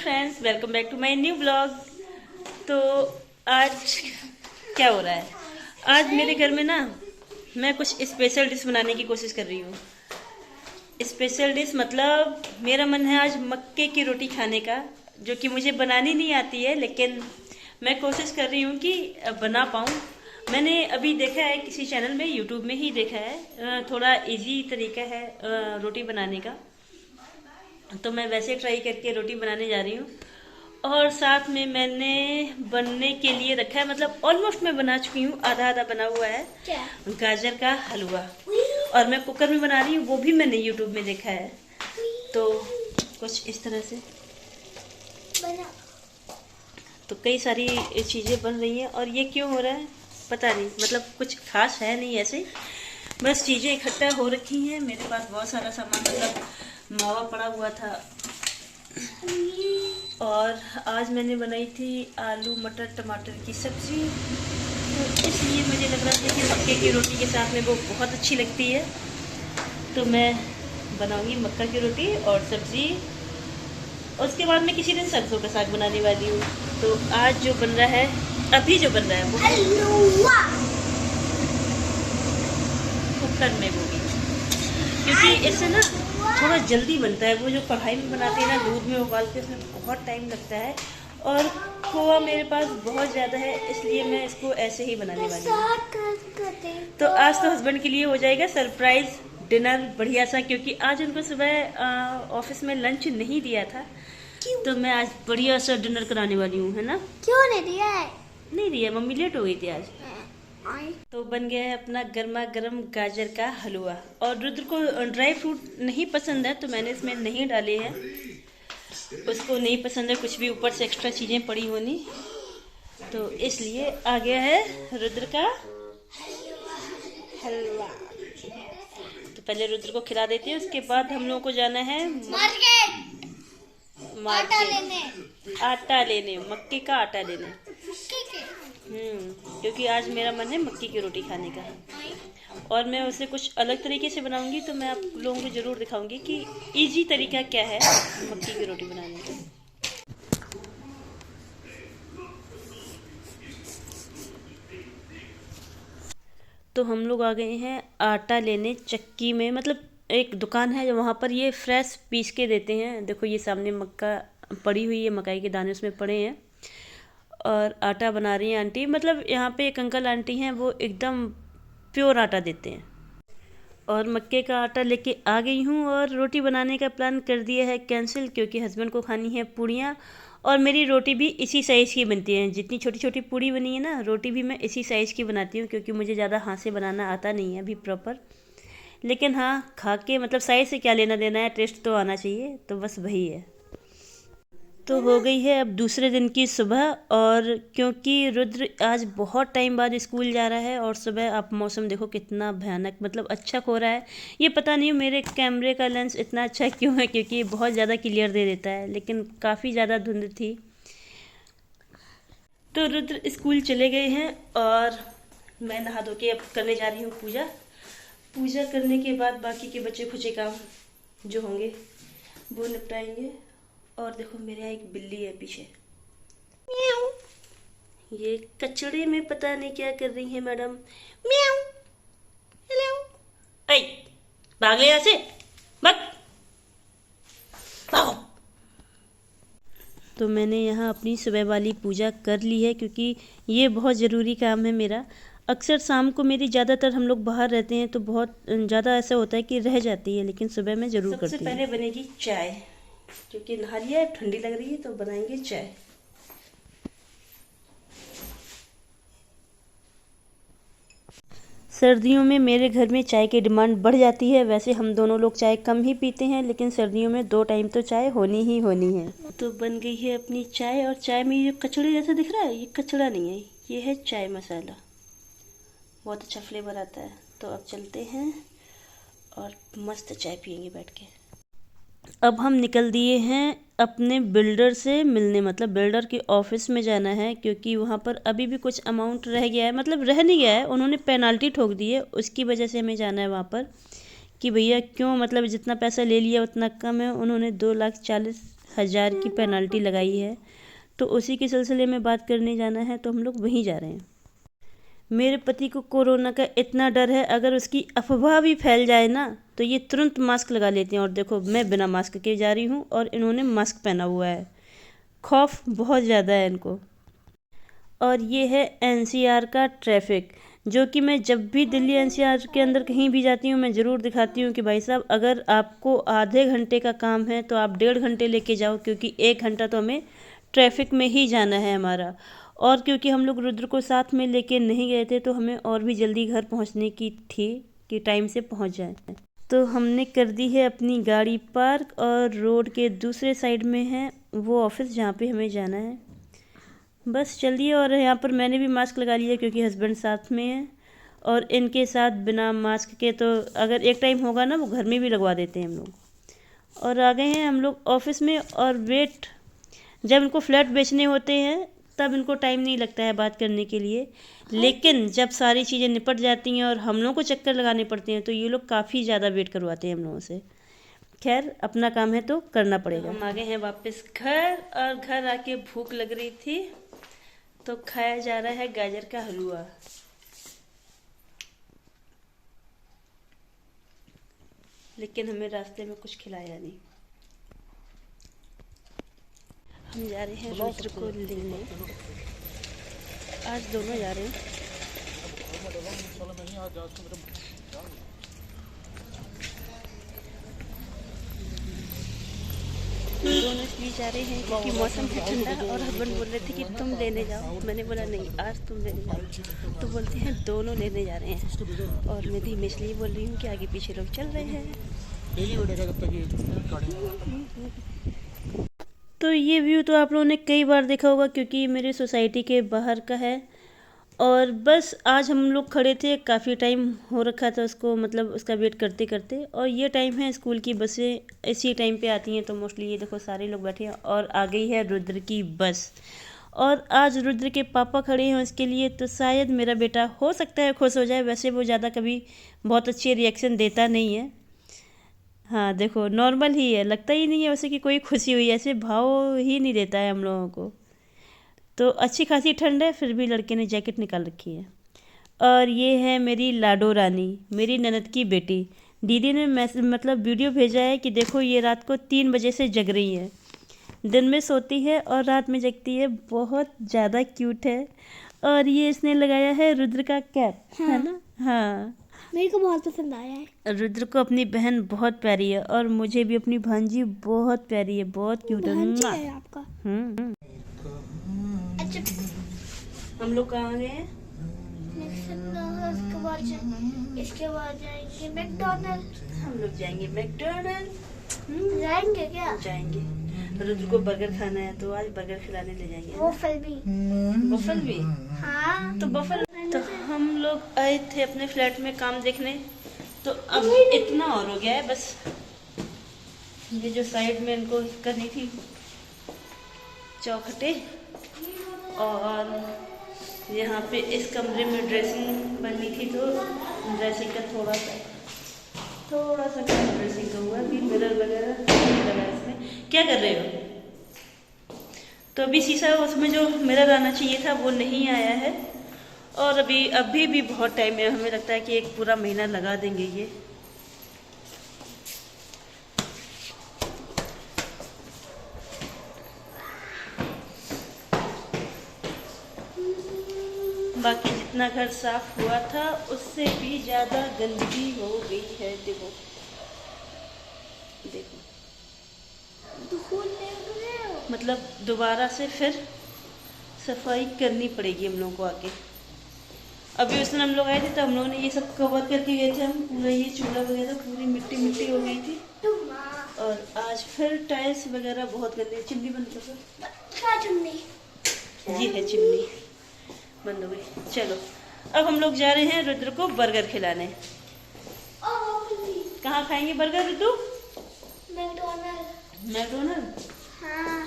Friends, welcome back to my new blog. तो आज क्या हो रहा है? आज मेरे घर में ना मैं कुछ स्पेशल डिश बनाने की कोशिश कर रही हूँ। स्पेशल डिश मतलब मेरा मन है आज मक्के की रोटी खाने का, जो कि मुझे बनानी नहीं आती है, लेकिन मैं कोशिश कर रही हूँ कि बना पाऊँ। मैंने अभी देखा है किसी चैनल में, यूट्यूब में ही देखा है, थोड़ा इजी तरीका है रोटी बनाने का, तो मैं वैसे ट्राई करके रोटी बनाने जा रही हूँ। और साथ में मैंने बनने के लिए रखा है, मतलब ऑलमोस्ट मैं बना चुकी हूँ, आधा आधा बना हुआ है, क्या? गाजर का हलवा। और मैं कुकर में बना रही हूँ, वो भी मैंने यूट्यूब में देखा है। तो कुछ इस तरह से बना। तो कई सारी चीज़ें बन रही हैं। और ये क्यों हो रहा है पता नहीं, मतलब कुछ खास है नहीं, ऐसे बस चीज़ें इकट्ठा हो रखी हैं। मेरे पास बहुत सारा सामान, मतलब मावा पड़ा हुआ था। और आज मैंने बनाई थी आलू मटर टमाटर की सब्ज़ी, तो इसलिए मुझे लग रहा था कि मक्के की रोटी के साथ में वो बहुत अच्छी लगती है। तो मैं बनाऊंगी मक्का की रोटी और सब्ज़ी। उसके बाद मैं किसी दिन सरसों का साग बनाने वाली हूँ। तो आज जो बन रहा है, अभी जो बन रहा है वो हलवा कुकर में, वो भी क्योंकि इससे ना थोड़ा जल्दी बनता है। वो जो कढ़ाई में बनाते हैं ना, दूध में उबाल के, उसमें बहुत टाइम लगता है। और खोआ मेरे पास बहुत ज़्यादा है, इसलिए मैं इसको ऐसे ही बनाने वाली हूँ। तो आज तो हस्बैंड के लिए हो जाएगा सरप्राइज डिनर बढ़िया सा, क्योंकि आज उनको सुबह ऑफिस में लंच नहीं दिया था। तो मैं आज बढ़िया सा डिनर कराने वाली हूँ, है ना? क्यों नहीं दिया है? नहीं दिया, मम्मी लेट हो गई थी आज। तो बन गया है अपना गर्मा गर्म गाजर का हलवा। और रुद्र को ड्राई फ्रूट नहीं पसंद है, तो मैंने इसमें नहीं डाले हैं। उसको नहीं पसंद है कुछ भी ऊपर से एक्स्ट्रा चीज़ें पड़ी होनी, तो इसलिए आ गया है रुद्र का हलवा। तो पहले रुद्र को खिला देती है, उसके बाद हम लोगों को जाना है मार्केट आटा लेने, मक्के का आटा लेने। क्योंकि आज मेरा मन है मक्की की रोटी खाने का, और मैं उसे कुछ अलग तरीके से बनाऊंगी। तो मैं आप लोगों को ज़रूर दिखाऊंगी कि इजी तरीका क्या है मक्की की रोटी बनाने का। तो हम लोग आ गए हैं आटा लेने चक्की में, मतलब एक दुकान है जो वहाँ पर ये फ्रेश पीस के देते हैं। देखो ये सामने मक्का पड़ी हुई है, मकाई के दाने उसमें पड़े हैं, और आटा बना रही हैं आंटी। मतलब यहाँ पे एक अंकल आंटी हैं, वो एकदम प्योर आटा देते हैं। और मक्के का आटा लेके आ गई हूँ, और रोटी बनाने का प्लान कर दिया है कैंसिल, क्योंकि हस्बैंड को खानी है पूड़ियाँ। और मेरी रोटी भी इसी साइज़ की बनती है, जितनी छोटी छोटी पूड़ी बनी है ना, रोटी भी मैं इसी साइज़ की बनाती हूँ, क्योंकि मुझे ज़्यादा हाथ से बनाना आता नहीं है अभी प्रॉपर। लेकिन हाँ, खा के मतलब साइज़ से क्या लेना देना है, टेस्ट तो आना चाहिए, तो बस वही है। तो हो गई है अब दूसरे दिन की सुबह, और क्योंकि रुद्र आज बहुत टाइम बाद स्कूल जा रहा है, और सुबह आप मौसम देखो कितना भयानक, मतलब अच्छा हो रहा है। ये पता नहीं मेरे कैमरे का लेंस इतना अच्छा क्यों है, क्योंकि ये बहुत ज़्यादा क्लियर दे देता है, लेकिन काफ़ी ज़्यादा धुंध थी। तो रुद्र स्कूल चले गए हैं, और मैं नहा धो के अब करने जा रही हूँ पूजा। पूजा करने के बाद बाकी के बचे खुचे काम जो होंगे वो निपटाएंगे। और देखो मेरे यहाँ एक बिल्ली है पीछे, ये कचड़े में पता नहीं क्या कर रही है मैडम। म्याऊ, हेलो, ऐ भाग ले यहाँ से, भाग, भागो। तो मैंने यहाँ अपनी सुबह वाली पूजा कर ली है, क्योंकि ये बहुत ज़रूरी काम है मेरा। अक्सर शाम को मेरी ज़्यादातर, हम लोग बाहर रहते हैं तो बहुत ज़्यादा ऐसा होता है कि रह जाती है, लेकिन सुबह में ज़रूर करती हूँ। सबसे पहले बनेगी चाय, क्योंकि नहा लिया है, ठंडी लग रही है, तो बनाएंगे चाय। सर्दियों में मेरे घर में चाय की डिमांड बढ़ जाती है। वैसे हम दोनों लोग चाय कम ही पीते हैं, लेकिन सर्दियों में 2 टाइम तो चाय होनी ही होनी है। तो बन गई है अपनी चाय, और चाय में ये कचड़े जैसा दिख रहा है, ये कचड़ा नहीं है, ये है चाय मसाला। बहुत अच्छा फ्लेवर आता है। तो अब चलते हैं और मस्त चाय पियेंगे बैठ के। अब हम निकल दिए हैं अपने बिल्डर से मिलने, मतलब बिल्डर के ऑफिस में जाना है, क्योंकि वहाँ पर अभी भी कुछ अमाउंट रह गया है, मतलब रह नहीं गया है, उन्होंने पेनाल्टी ठोक दी है, उसकी वजह से हमें जाना है वहाँ पर कि भैया क्यों, मतलब जितना पैसा ले लिया उतना कम है। उन्होंने 2,40,000 1000 की पेनल्टी लगाई है, तो उसी के सिलसिले में बात करने जाना है, तो हम लोग वहीं जा रहे हैं। मेरे पति को कोरोना का इतना डर है, अगर उसकी अफवाह भी फैल जाए ना तो ये तुरंत मास्क लगा लेते हैं। और देखो मैं बिना मास्क के जा रही हूँ और इन्होंने मास्क पहना हुआ है। खौफ बहुत ज़्यादा है इनको। और ये है एनसीआर का ट्रैफिक, जो कि मैं जब भी दिल्ली एनसीआर के अंदर कहीं भी जाती हूँ मैं ज़रूर दिखाती हूँ कि भाई साहब अगर आपको आधे घंटे का काम है तो आप 1.5 घंटे लेके जाओ, क्योंकि 1 घंटा तो हमें ट्रैफिक में ही जाना है हमारा। और क्योंकि हम लोग रुद्र को साथ में लेके नहीं गए थे तो हमें और भी जल्दी घर पहुंचने की थी कि टाइम से पहुंच जाए। तो हमने कर दी है अपनी गाड़ी पार्क और रोड के दूसरे साइड में है वो ऑफिस जहाँ पे हमें जाना है। बस चलिए। और यहाँ पर मैंने भी मास्क लगा लिया क्योंकि हस्बैंड साथ में है, और इनके साथ बिना मास्क के तो अगर एक टाइम होगा ना वो घर में भी लगवा देते हैं हम लोग। और आ गए हैं हम लोग ऑफिस में। और वेट, जब इनको फ्लैट बेचने होते हैं तब इनको टाइम नहीं लगता है बात करने के लिए, लेकिन जब सारी चीज़ें निपट जाती हैं और हम लोगों को चक्कर लगाने पड़ते हैं तो ये लोग काफ़ी ज़्यादा वेट करवाते हैं हम लोगों से। खैर अपना काम है तो करना पड़ेगा। हम आ गए हैं वापस घर, और घर आके भूख लग रही थी तो खाया जा रहा है गाजर का हलवा। लेकिन हमें रास्ते में कुछ खिलाया नहीं। हम जा रहे हैं रुद्र को लेने, आज दोनों जा रहे हैं। दोनों इसलिए जा रहे हैं क्योंकि मौसम भी ठंडा है और हस्बैंड बोल रहे थे कि तुम लेने जाओ। मैंने बोला नहीं, आज तुम लेने जाओ। तो बोलते हैं दोनों लेने जा रहे हैं, और मैं धीमे इसलिए बोल रही हूँ कि आगे पीछे लोग चल रहे हैं। तो ये व्यू तो आप लोगों ने कई बार देखा होगा क्योंकि मेरे सोसाइटी के बाहर का है। और बस आज हम लोग खड़े थे, काफ़ी टाइम हो रखा था उसको, मतलब उसका वेट करते करते। और ये टाइम है स्कूल की बसें इसी टाइम पे आती हैं, तो मोस्टली ये देखो सारे लोग बैठे हैं। और आ गई है रुद्र की बस, और आज रुद्र के पापा खड़े हैं उसके लिए, तो शायद मेरा बेटा हो सकता है खुश हो जाए। वैसे वो ज़्यादा कभी बहुत अच्छे रिएक्शन देता नहीं है। हाँ देखो नॉर्मल ही है, लगता ही नहीं है उसे कि कोई खुशी हुई, ऐसे भाव ही नहीं देता है हम लोगों को। तो अच्छी खासी ठंड है, फिर भी लड़के ने जैकेट निकाल रखी है। और ये है मेरी लाडो रानी, मेरी ननद की बेटी। दीदी ने मतलब वीडियो भेजा है कि देखो ये रात को 3 बजे से जग रही है। दिन में सोती है और रात में जगती है, बहुत ज़्यादा क्यूट है। और ये इसने लगाया है रुद्र का कैप, है ना। हाँ मेरे को बहुत पसंद आया है। रुद्र को अपनी बहन बहुत प्यारी है, और मुझे भी अपनी भांजी बहुत प्यारी है, बहुत क्यूट है। भांजी है आपका? अच्छा, हम लोग कहाँ गए हैं? इसके बाद जाएंगे मैकडॉनल्ड। हम लोग जाएंगे मैकडॉनल्ड। जाएंगे क्या? जाएंगे। रुद्र को बर्गर खाना है तो आज बर्गर खिलाने ले जाएंगे। वॉफल भी। बफल भी? हाँ तो बफल। तो हम लोग आए थे अपने फ्लैट में काम देखने, तो अब इतना और हो गया है। बस ये जो साइड में इनको करनी थी चौखटे, और यहाँ पे इस कमरे में ड्रेसिंग बननी थी, तो ड्रेसिंग का थोड़ा सा काम ड्रेसिंग का हुआ कि मिरर वगैरह लगा इसमें। क्या कर रहे हो? तो अभी शीशा उसमें जो मिरर आना चाहिए था वो नहीं आया है, और अभी भी बहुत टाइम है। हमें लगता है कि एक पूरा महीना लगा देंगे ये। बाकी जितना घर साफ हुआ था उससे भी ज़्यादा गंदगी हो गई है। देखो देखो, मतलब दोबारा से फिर सफाई करनी पड़ेगी हम लोगों को आके। अभी उस दिन हम लोग आए थे तो हम लोगों ने ये सब कवर करके गए थे, हम पूरा ये चूल्हा वगैरह पूरी मिट्टी मिट्टी हो गई थी। और आज फिर टाइल्स वगैरह बहुत गंदी। चिमनी बंद करो। क्या चिमनी? ये है चिमनी, बंद हो गई। चलो अब हम लोग जा रहे हैं रुद्र को बर्गर खिलाने। कहाँ खाएंगे बर्गर रुद्र? मैकडॉनल्ड। हाँ।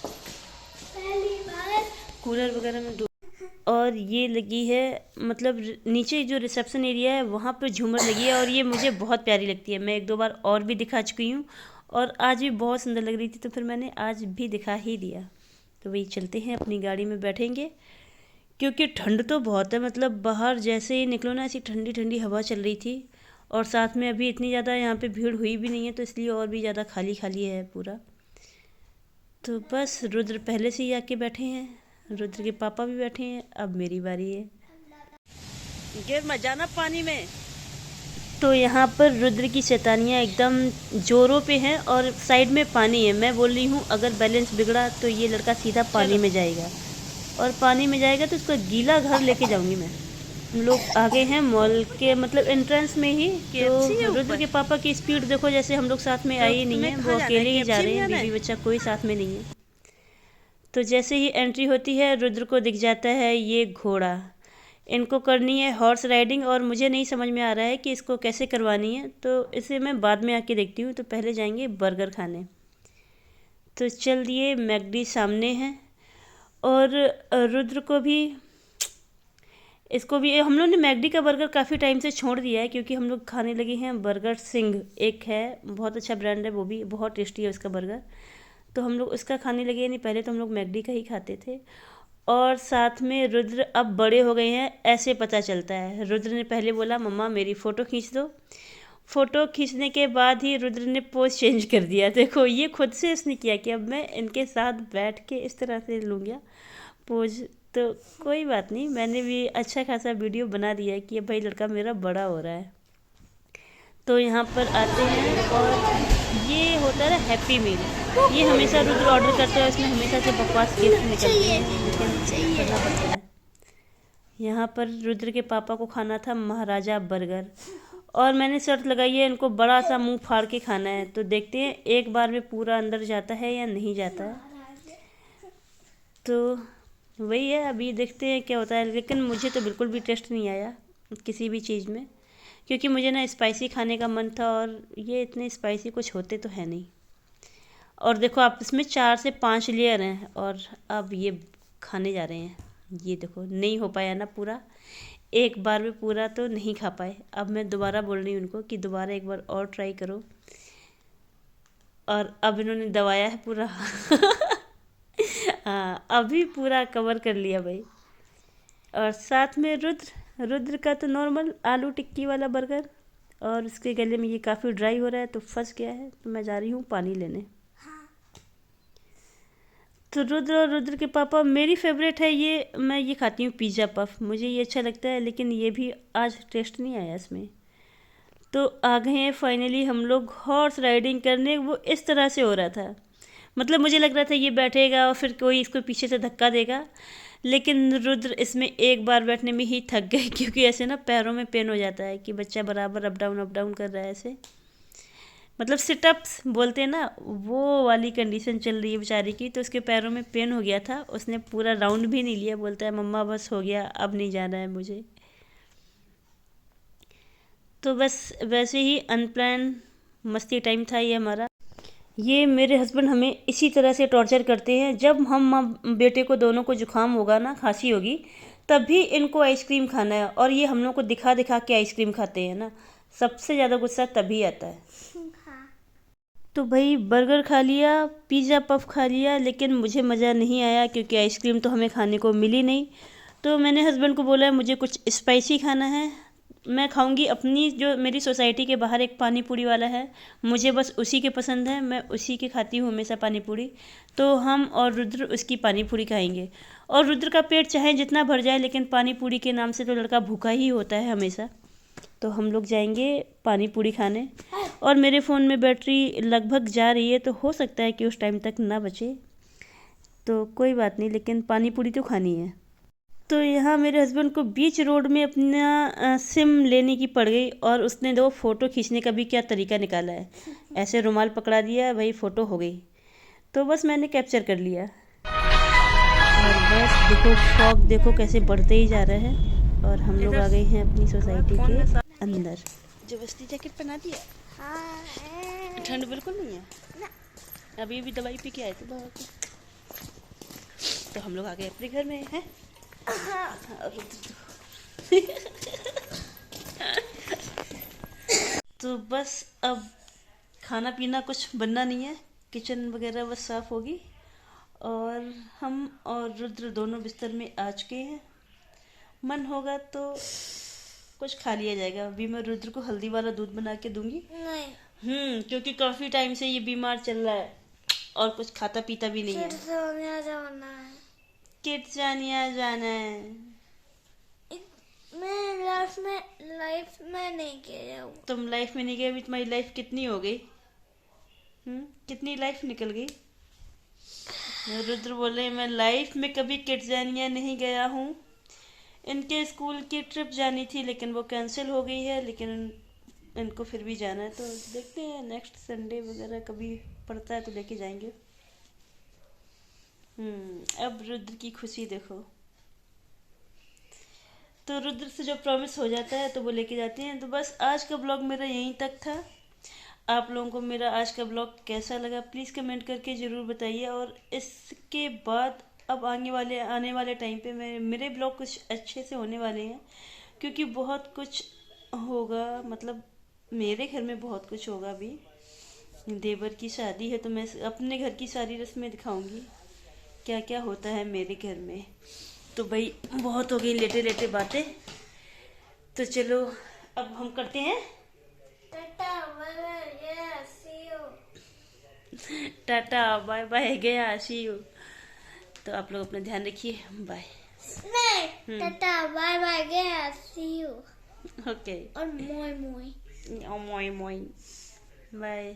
पहली बार कूलर वगैरह में और ये लगी है, मतलब नीचे जो रिसेप्शन एरिया है वहाँ पर झूमर लगी है, और ये मुझे बहुत प्यारी लगती है। मैं 1-2 बार और भी दिखा चुकी हूँ, और आज भी बहुत सुंदर लग रही थी, तो फिर मैंने आज भी दिखा ही दिया। तो वही चलते हैं, अपनी गाड़ी में बैठेंगे, क्योंकि ठंड तो बहुत है। मतलब बाहर जैसे ही निकलो ना, ऐसी ठंडी ठंडी हवा चल रही थी, और साथ में अभी इतनी ज़्यादा यहाँ पे भीड़ हुई भी नहीं है, तो इसलिए और भी ज़्यादा खाली खाली है पूरा। तो बस रुद्र पहले से ही आके बैठे हैं, रुद्र के पापा भी बैठे हैं, अब मेरी बारी है। गिर मत जाना पानी में। तो यहाँ पर रुद्र की शैतानियाँ एकदम जोरों पे हैं, और साइड में पानी है। मैं बोल रही हूँ अगर बैलेंस बिगड़ा तो ये लड़का सीधा पानी में जाएगा, और पानी में जाएगा तो उसको गीला घर लेके जाऊंगी मैं। हम लोग आगे हैं मॉल के मतलब एंट्रेंस में ही। तो रुद्र के पापा की स्पीड देखो, जैसे हम लोग साथ में आए ही नहीं है, वो अकेले ही जा रहे हैं, बीवी बच्चा कोई साथ में नहीं है। तो जैसे ही एंट्री होती है, रुद्र को दिख जाता है ये घोड़ा। इनको करनी है हॉर्स राइडिंग, और मुझे नहीं समझ में आ रहा है कि इसको कैसे करवानी है, तो इसे मैं बाद में आके देखती हूँ। तो पहले जाएंगे बर्गर खाने। तो चल दिए, मैकडी सामने है, और रुद्र को भी, इसको भी हम लोग ने मैकडी का बर्गर काफ़ी टाइम से छोड़ दिया है, क्योंकि हम लोग खाने लगे हैं बर्गर सिंह, एक है बहुत अच्छा ब्रांड है, वो भी बहुत टेस्टी है उसका बर्गर। तो हम लोग उसका खाने लगे, नहीं पहले तो हम लोग मैकडी का ही खाते थे। और साथ में रुद्र अब बड़े हो गए हैं, ऐसे पता चलता है। रुद्र ने पहले बोला मम्मा मेरी फ़ोटो खींच दो। फ़ोटो खींचने के बाद ही रुद्र ने पोज चेंज कर दिया। देखो ये खुद से इसने किया कि अब मैं इनके साथ बैठ के इस तरह से लूँगा पोज। तो कोई बात नहीं, मैंने भी अच्छा खासा वीडियो बना दिया है कि अब भाई लड़का मेरा बड़ा हो रहा है। तो यहाँ पर आते हैं, और ये होता है ना हैप्पी मील, ये हमेशा रुद्र ऑर्डर करता है, उसमें हमेशा से बकवास गिफ्ट निकलते हैं, लेकिन करना पड़ता है। यहाँ पर रुद्र के पापा को खाना था महाराजा बर्गर, और मैंने शर्त लगाई है इनको बड़ा सा मुंह फाड़ के खाना है। तो देखते हैं एक बार में पूरा अंदर जाता है या नहीं जाता है। तो वही है, अभी देखते हैं क्या होता है। लेकिन मुझे तो बिल्कुल भी टेस्ट नहीं आया किसी भी चीज़ में, क्योंकि मुझे ना स्पाइसी खाने का मन था, और ये इतने स्पाइसी कुछ होते तो है नहीं। और देखो आप इसमें 4 से 5 लेयर हैं, और अब ये खाने जा रहे हैं। ये देखो नहीं हो पाया ना पूरा, एक बार में पूरा तो नहीं खा पाए। अब मैं दोबारा बोल रही हूँ उनको कि दोबारा एक बार और ट्राई करो, और अब इन्होंने दबाया है पूरा हाँ अभी पूरा कवर कर लिया भाई। और साथ में रुद्र का तो नॉर्मल आलू टिक्की वाला बर्गर, और उसके गले में ये काफ़ी ड्राई हो रहा है तो फंस गया है। तो मैं जा रही हूँ पानी लेने। तो रुद्र और रुद्र के पापा मेरी फेवरेट है ये, मैं ये खाती हूँ पिज़्ज़ा पफ, मुझे ये अच्छा लगता है, लेकिन ये भी आज टेस्ट नहीं आया इसमें। तो आ गए हैं फाइनली हम लोग हॉर्स राइडिंग करने। वो इस तरह से हो रहा था, मतलब मुझे लग रहा था ये बैठेगा और फिर कोई इसको पीछे से धक्का देगा, लेकिन रुद्र इसमें एक बार बैठने में ही थक गए, क्योंकि ऐसे ना पैरों में पेन हो जाता है कि बच्चा बराबर अप डाउन कर रहा है ऐसे, मतलब सिटअप्स बोलते हैं ना, वो वाली कंडीशन चल रही है बेचारी की। तो उसके पैरों में पेन हो गया था, उसने पूरा राउंड भी नहीं लिया, बोलता है मम्मा बस हो गया अब नहीं जाना है मुझे। तो बस वैसे ही अनप्लान मस्ती टाइम था ये हमारा। ये मेरे हस्बैंड हमें इसी तरह से टॉर्चर करते हैं, जब हम बेटे को दोनों को जुकाम होगा ना, खांसी होगी, तभी इनको आइसक्रीम खाना है, और ये हम लोग को दिखा दिखा के आइसक्रीम खाते हैं ना, सबसे ज़्यादा गुस्सा तभी आता है। तो भाई बर्गर खा लिया, पिज़्ज़ा पफ खा लिया, लेकिन मुझे मज़ा नहीं आया, क्योंकि आइसक्रीम तो हमें खाने को मिली नहीं। तो मैंने हस्बैंड को बोला मुझे कुछ स्पाइसी खाना है, मैं खाऊंगी अपनी, जो मेरी सोसाइटी के बाहर एक पानी पूरी वाला है, मुझे बस उसी के पसंद है, मैं उसी के खाती हूँ हमेशा पानी पूरी। तो हम और रुद्र उसकी पानी पूरी खाएंगे, और रुद्र का पेट चाहे जितना भर जाए, लेकिन पानी पूरी के नाम से तो लड़का भूखा ही होता है हमेशा। तो हम लोग जाएंगे पानी पूरी खाने, और मेरे फ़ोन में बैटरी लगभग जा रही है, तो हो सकता है कि उस टाइम तक ना बचे, तो कोई बात नहीं, लेकिन पानी पूरी तो खानी है। तो यहाँ मेरे हस्बैंड को बीच रोड में अपना सिम लेने की पड़ गई, और उसने दो फ़ोटो खींचने का भी क्या तरीका निकाला है, ऐसे रुमाल पकड़ा दिया भाई, फ़ोटो हो गई। तो बस मैंने कैप्चर कर लिया, और बस देखो फॉग देखो कैसे बढ़ते ही जा रहा है, और हम लोग आ गए हैं अपनी सोसाइटी के अंदर। जबरदस्ती जैकेट पहना दिया, ठंड बिल्कुल नहीं है, अभी भी दवाई पी के आए थे बाबा की। तो हम लोग आ गए अपने घर में हैं। तो बस अब खाना पीना कुछ बनना नहीं है, किचन वगैरह बस साफ होगी। और हम और रुद्र दोनों बिस्तर में आ चुके हैं। मन होगा तो कुछ खा लिया जाएगा। अभी मैं रुद्र को हल्दी वाला दूध बना के दूंगी। नहीं, क्योंकि काफी टाइम से ये बीमार चल रहा है और कुछ खाता पीता भी नहीं फिर है। सोने जाना है। किड्जानिया जाना है। मैं लाइफ में नहीं गया हूँ। तुम लाइफ में नहीं गए, अभी तुम्हारी लाइफ कितनी हो गई? कितनी लाइफ निकल गई? रुद्र बोले मैं लाइफ में कभी किड्जानिया नहीं गया हूँ। इनके स्कूल की ट्रिप जानी थी लेकिन वो कैंसिल हो गई है, लेकिन इनको फिर भी जाना है, तो देखते हैं नेक्स्ट संडे वगैरह कभी पड़ता है तो लेके जाएंगे। अब रुद्र की खुशी देखो। तो रुद्र से जो प्रॉमिस हो जाता है तो वो लेके जाते हैं। तो बस आज का ब्लॉग मेरा यहीं तक था। आप लोगों को मेरा आज का ब्लॉग कैसा लगा प्लीज़ कमेंट करके ज़रूर बताइए। और इसके बाद अब आने वाले टाइम पे मेरे ब्लॉग कुछ अच्छे से होने वाले हैं, क्योंकि बहुत कुछ होगा। मतलब मेरे घर में बहुत कुछ होगा। अभी देवर की शादी है तो मैं अपने घर की सारी रस्में दिखाऊंगी, क्या क्या होता है मेरे घर में। तो भाई बहुत हो गई लेटे लेटे बातें, तो चलो अब हम करते हैं tata bye bye, see you. Tata bye bye, गया सी यू। तो आप लोग अपना ध्यान रखिए, बाय। नहीं, टाटा बाय बाय, गया सी यू। ओके, और मोय मोय। मोई मोई, बाय।